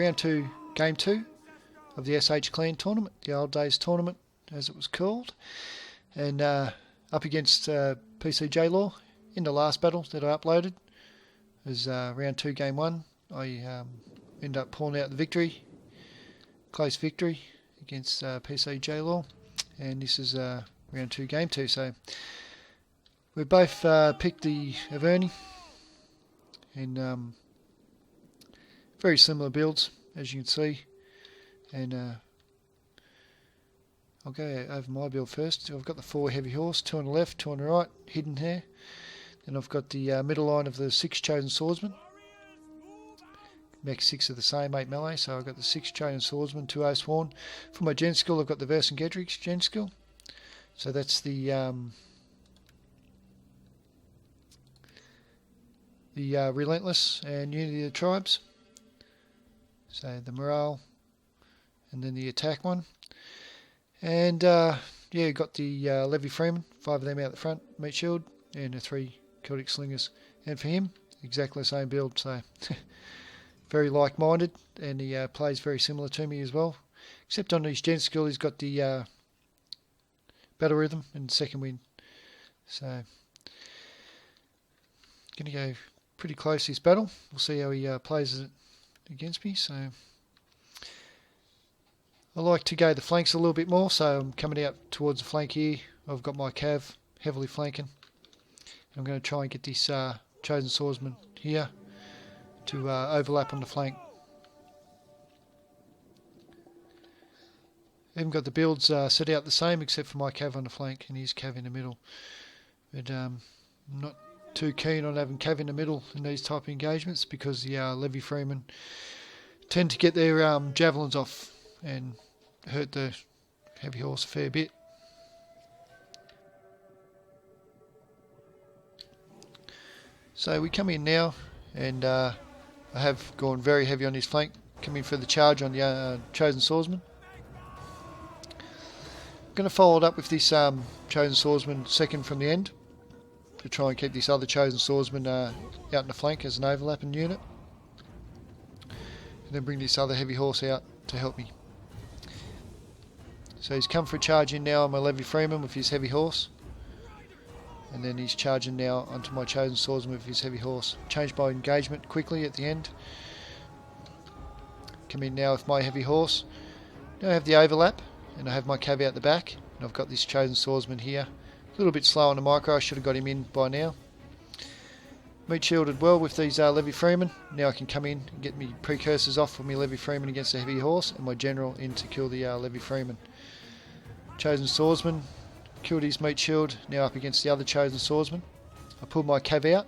round 2, game 2 of the SH Clan tournament, the old days tournament as it was called, and up against PCJ Law in the last battle that I uploaded. It was round 2, game 1. I ended up pulling out the victory, close victory against PCJ Law, and this is round 2, game 2. So we both picked the Arverni, and very similar builds as you can see. And I'll go over my build first. So I've got the 4 heavy horse, 2 on the left, 2 on the right, hidden here. Then I've got the middle line of the 6 chosen swordsmen. Mech 6 are the same, 8 melee, so I've got the 6 chosen swordsmen, 2 Oathsworn. For my gen skill, I've got the Vercingetorix gen skill. So that's the Relentless and Unity of the Tribes. So the morale, and then the attack one. And yeah, got the Levy Freeman, 5 of them out the front, meat shield, and the 3 Celtic Slingers. And for him, exactly the same build, so very like-minded, and he plays very similar to me as well. Except on his gen skill, he's got the battle rhythm and second wind. So, going to go pretty close this battle. We'll see how he plays it against me. So, I like to go the flanks a little bit more, so I'm coming out towards the flank here. I've got my cav heavily flanking. I'm going to try and get this chosen swordsman here to overlap on the flank. Even got the builds set out the same except for my cav on the flank and his cav in the middle. But I'm not too keen on having cav in the middle in these type of engagements because the Levy Freemen tend to get their javelins off and hurt the heavy horse a fair bit. So we come in now, and I have gone very heavy on his flank, coming for the charge on the chosen swordsman. I'm going to follow it up with this chosen swordsman second from the end to try and keep this other chosen swordsman out in the flank as an overlapping unit, and then bring this other heavy horse out to help me. So he's come for a charge in now on my Levy Freeman with his heavy horse, and then he's charging now onto my chosen swordsman with his heavy horse. Change my engagement quickly at the end. Come in now with my heavy horse. Now I have the overlap, and I have my cav out the back, and I've got this chosen swordsman here. A little bit slow on the micro, I should have got him in by now. Meat shielded well with these Levy Freemen. Now I can come in and get me precursors off for my Levy Freeman against the heavy horse, and my general in to kill the Levy Freeman. Chosen swordsman, killed his meat shield, now up against the other chosen swordsman. I pulled my cav out,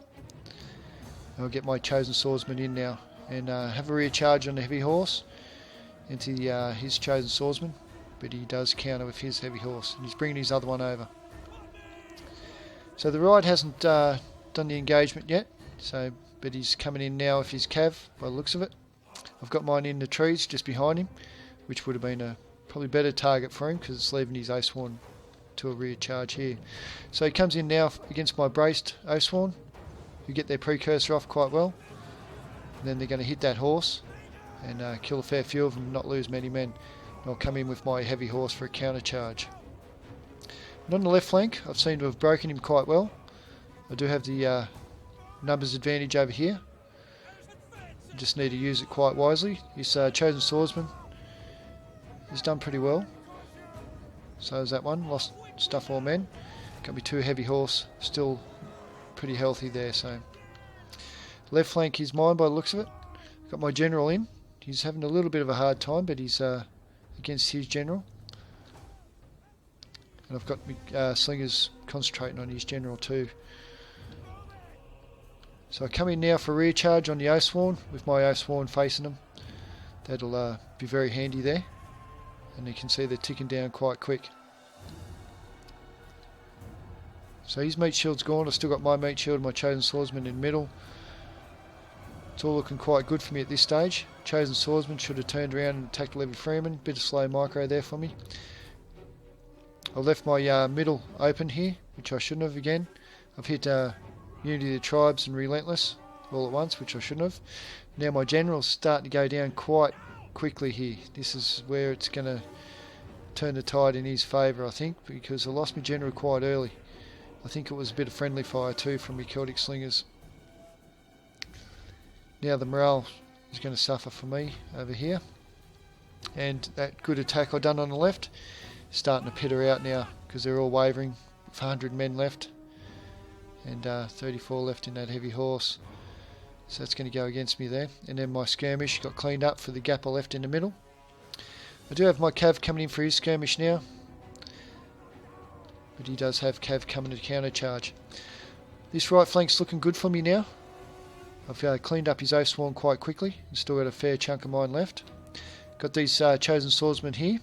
and I'll get my chosen swordsman in now, and have a rear charge on the heavy horse into his chosen swordsman, but he does counter with his heavy horse, and he's bringing his other one over. So the ride hasn't done the engagement yet, but he's coming in now with his cav by the looks of it. I've got mine in the trees just behind him, which would have been a probably better target for him because it's leaving his Oathsworn to a rear charge here. So he comes in now against my braced Oathsworn, who get their precursor off quite well, and then they're going to hit that horse and kill a fair few of them, not lose many men. And I'll come in with my heavy horse for a counter charge. And on the left flank, I've seemed to have broken him quite well. I do have the numbers advantage over here. I just need to use it quite wisely. This chosen swordsman has done pretty well. So is that one. Lost stuff all men. Got me 2 heavy horse. Still pretty healthy there. So left flank is mine by the looks of it. Got my general in. He's having a little bit of a hard time, but he's against his general. And I've got my slingers concentrating on his general too. So I come in now for rear charge on the Oathsworn with my Oathsworn facing them. That'll be very handy there. And you can see they're ticking down quite quick. So his meat shield's gone. I've still got my meat shield and my chosen swordsman in the middle. It's all looking quite good for me at this stage. Chosen swordsman should have turned around and attacked Levy Freeman. Bit of slow micro there for me. I left my middle open here, which I shouldn't have again. I've hit Unity of the Tribes and Relentless all at once, which I shouldn't have. Now my general's starting to go down quite quickly here. This is where it's going to turn the tide in his favour, I think, because I lost my general quite early. I think it was a bit of friendly fire too from my Celtic slingers. Now the morale is going to suffer for me over here. And that good attack I done on the left is starting to peter out now because they're all wavering with 100 men left and 34 left in that heavy horse. So that's going to go against me there. And then my skirmish got cleaned up for the gap I left in the middle. I do have my Cav coming in for his skirmish now, but he does have Cav coming to counter charge. This right flank's looking good for me now. I've cleaned up his Oathsworn quite quickly and still got a fair chunk of mine left. Got these chosen swordsmen here.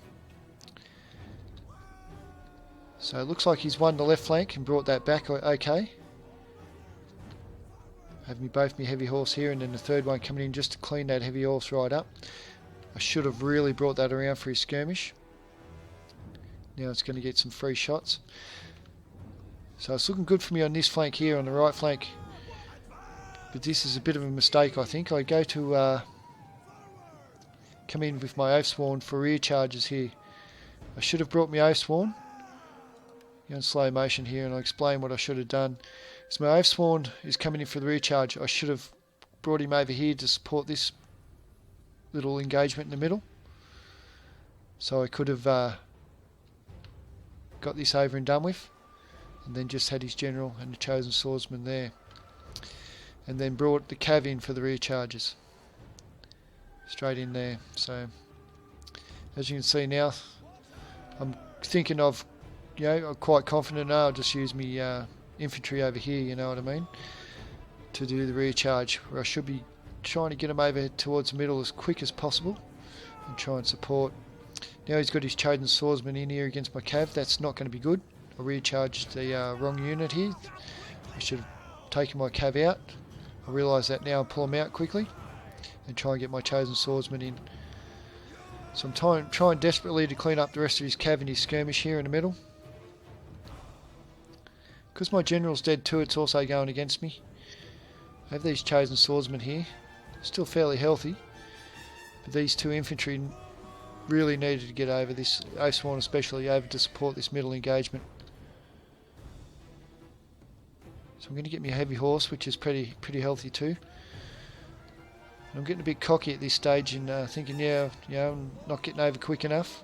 So it looks like he's won the left flank and brought that back okay. Have me both my heavy horse here and then the third one coming in just to clean that heavy horse right up. I should have really brought that around for his skirmish. Now it's going to get some free shots. So it's looking good for me on this flank here, on the right flank. But this is a bit of a mistake, I think. I go to come in with my Oathsworn for rear charges here. I should have brought my Oathsworn. You're in slow motion here and I'll explain what I should have done. So my Oathsworn is coming in for the rear charge. I should have brought him over here to support this little engagement in the middle. So I could have got this over and done with. And then just had his general and the chosen swordsman there. And then brought the Cav in for the rear charges. Straight in there. So as you can see now, I'm thinking of, you know, I'm quite confident now. I'll just use my infantry over here, you know what I mean, to do the rear charge, where I should be trying to get him over towards the middle as quick as possible and try and support. Now he's got his chosen swordsman in here against my Cav. That's not going to be good. I rear charged the wrong unit here. I should have taken my Cav out. I realise that now and pull him out quickly and try and get my chosen swordsman in. So I'm trying desperately to clean up the rest of his Cav and his skirmish here in the middle. Because my general's dead too, it's also going against me. I have these chosen swordsmen here, still fairly healthy, but these two infantry really needed to get over this, Oathsworn especially, over to support this middle engagement. So I'm going to get me a heavy horse, which is pretty healthy too. I'm getting a bit cocky at this stage and thinking, yeah, you know, I'm not getting over quick enough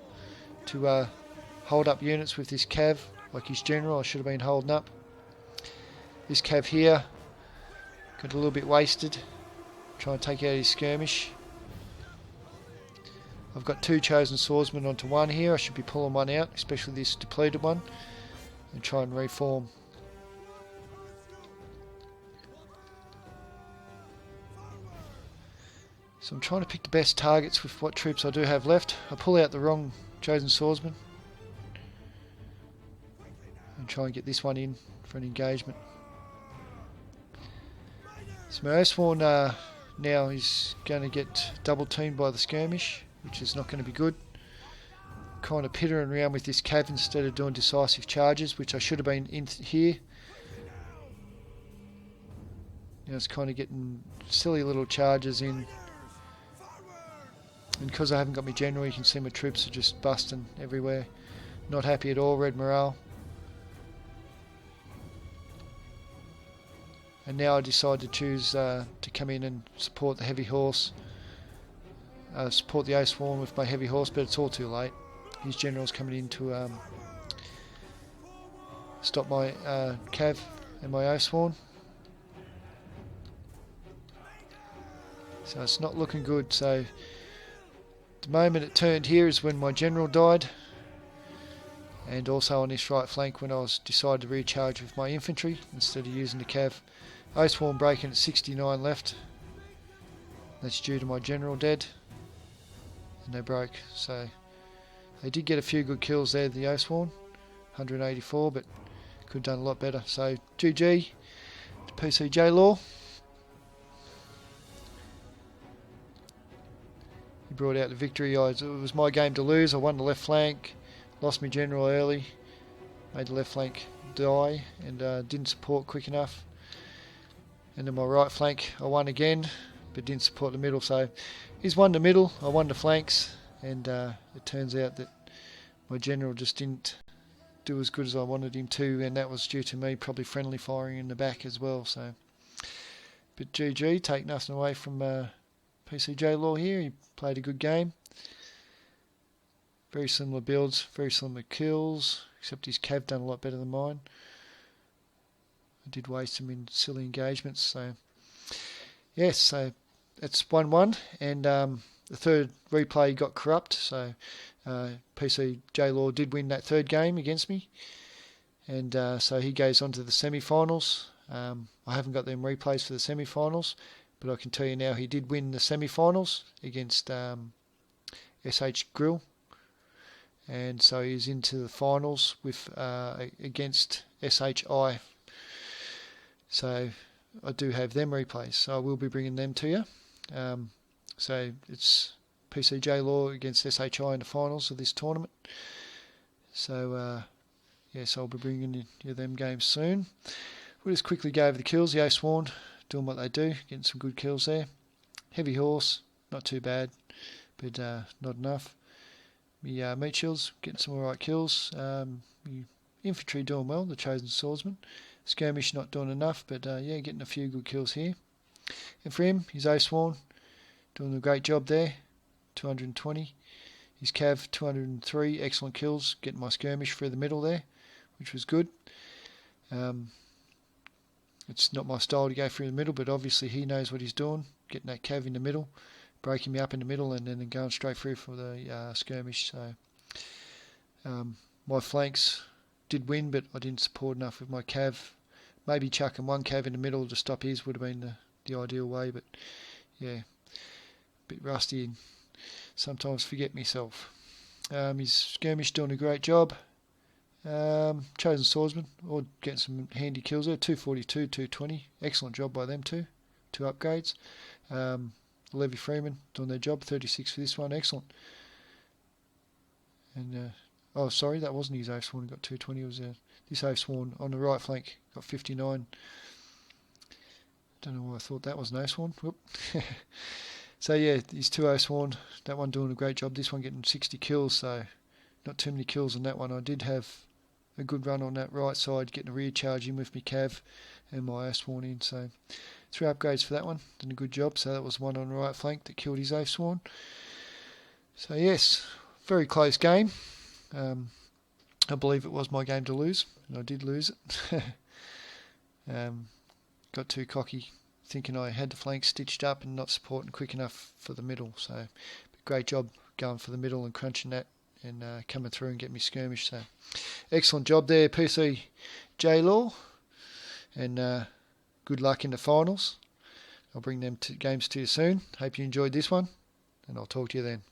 to hold up units with this Cav, like his general. I should have been holding up. This Cav here got a little bit wasted, trying to take out his skirmish. I've got two chosen swordsmen onto one here. I should be pulling one out, especially this depleted one, and try and reform. So I'm trying to pick the best targets with what troops I do have left. I pull out the wrong chosen swordsman and try and get this one in for an engagement. So my Oathsworn now is going to get double teamed by the skirmish, which is not going to be good. Kind of pittering around with this Cav instead of doing decisive charges, which I should have been in here. Now it's kind of getting silly little charges in. And because I haven't got my general, you can see my troops are just busting everywhere. Not happy at all, red morale. And now I decide to choose to come in and support the heavy horse. Support the Oathsworn with my heavy horse, but it's all too late. His general's coming in to stop my Cav and my Oathsworn. So it's not looking good. So the moment it turned here is when my general died, and also on this right flank when I was decided to recharge with my infantry instead of using the Cav. Oathsworn breaking at 69 left. That's due to my general dead, and they broke. So they did get a few good kills there, the Oathsworn, 184, but could have done a lot better. So GG to PCJ Law. He brought out the victory. It was my game to lose. I won the left flank, lost my general early, made the left flank die, and didn't support quick enough. And then my right flank I won again, but didn't support the middle. So he's won the middle, I won the flanks, and it turns out that my general just didn't do as good as I wanted him to, and that was due to me probably friendly firing in the back as well. So, but GG, take nothing away from PCJ Law here. He played a good game. Very similar builds, very similar kills, except his cav done a lot better than mine. I did waste him in silly engagements. So yes, so it's 1-1, and the third replay got corrupt. So PCJ Law did win that third game against me, and so he goes on to the semi-finals. I haven't got them replays for the semi-finals, but I can tell you now he did win the semi-finals against SH Grill, and so he's into the finals with against SHI. So I do have them replays, so I will be bringing them to you. So it's PCJ Law against SHI in the finals of this tournament. So yes, I'll be bringing you them games soon. We'll just quickly go over the kills. The Sworn doing what they do, getting some good kills there. Heavy Horse, not too bad, but not enough. The Meat Shields getting some alright kills. The Infantry doing well, the Chosen Swordsman. Skirmish not doing enough, but yeah, getting a few good kills here. And for him, his Sworn doing a great job there, 220. His Cav 203, excellent kills, getting my skirmish through the middle there, which was good. It's not my style to go through the middle, but obviously he knows what he's doing, getting that Cav in the middle, breaking me up in the middle, and then going straight through for the skirmish. So my flanks did win, but I didn't support enough with my Cav. Maybe chucking one Cav in the middle to stop his would have been the ideal way, but yeah, a bit rusty and sometimes forget myself. His skirmish doing a great job. Chosen Swordsman, or getting some handy kills there. 242, 220, excellent job by them too. 2 upgrades. Levy Freeman doing their job. 36 for this one, excellent. And oh, sorry, that wasn't his Sworn. He got 220. It was this Sworn on the right flank got 59. Don't know why I thought that was an Sworn. Whoop. So yeah, these 2 Sworn, that one doing a great job. This one getting 60 kills, so not too many kills on that one. I did have a good run on that right side, getting a rear charge in with my Cav and my Sworn in. So 3 upgrades for that one, did a good job. So that was one on the right flank that killed his Sworn. So yes, very close game. I believe it was my game to lose, and I did lose it. Got too cocky, thinking I had the flank stitched up and not supporting quick enough for the middle. So great job going for the middle and crunching that and coming through and getting me skirmish. So excellent job there, PC J Law, and good luck in the finals. I'll bring them games to you soon. Hope you enjoyed this one, and I'll talk to you then.